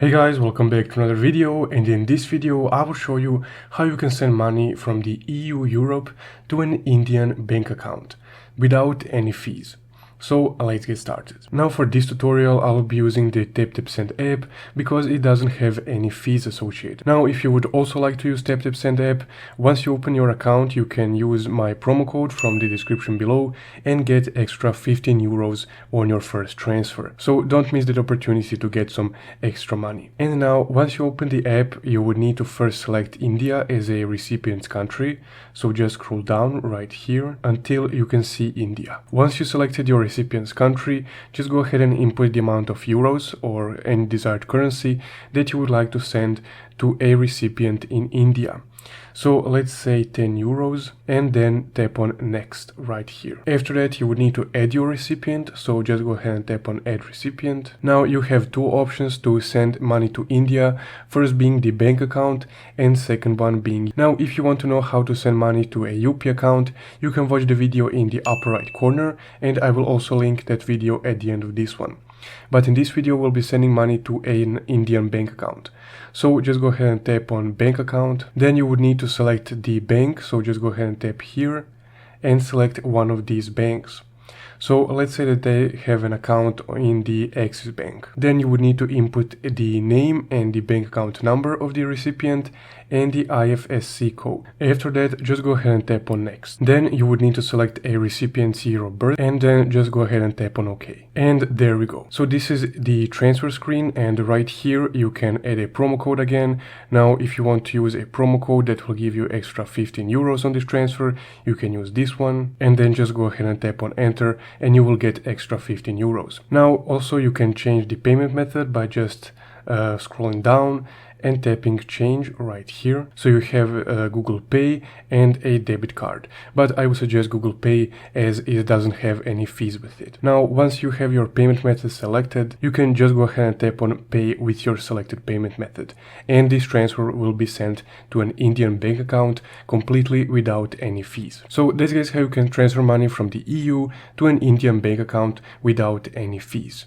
Hey guys, welcome back to another video, and in this video I will show you how you can send money from the EU Europe to an Indian bank account without any fees. So let's get started. Now for this tutorial I will be using the TapTapSend app because it doesn't have any fees associated. Now if you would also like to use TapTapSend app, once you open your account you can use my promo code from the description below and get extra 15 euros on your first transfer. So don't miss that opportunity to get some extra money. And now once you open the app you would need to first select India as a recipient country. So just scroll down right here until you can see India. Once you selected your recipient's country, just go ahead and input the amount of euros or any desired currency that you would like to send to a recipient in India. So let's say 10 euros and then tap on next right here. After that you would need to add your recipient, so just go ahead and tap on add recipient. Now you have two options to send money to India, first being the bank account and second one being. Now if you want to know how to send money to a UPI account, you can watch the video in the upper right corner and I will also link that video at the end of this one. But in this video we'll be sending money to an Indian bank account. So just go ahead and tap on bank account. Then you would need to select the bank, so just go ahead and tap here and select one of these banks. So let's say that they have an account in the Axis Bank. Then you would need to input the name and the bank account number of the recipient and the IFSC code. After that, just go ahead and tap on next. Then you would need to select a recipient's year of birth and then just go ahead and tap on OK. And there we go. So this is the transfer screen, and right here you can add a promo code again. Now if you want to use a promo code that will give you extra 15 euros on this transfer, you can use this one and then just go ahead and tap on enter and you will get extra 15 euros. Now also you can change the payment method by just scrolling down and tapping change right here. So you have Google Pay and a debit card, but I would suggest Google Pay as it doesn't have any fees with it. Now once you have your payment method selected, you can just go ahead and tap on pay with your selected payment method, and this transfer will be sent to an Indian bank account completely without any fees. So that's guys how you can transfer money from the EU to an Indian bank account without any fees.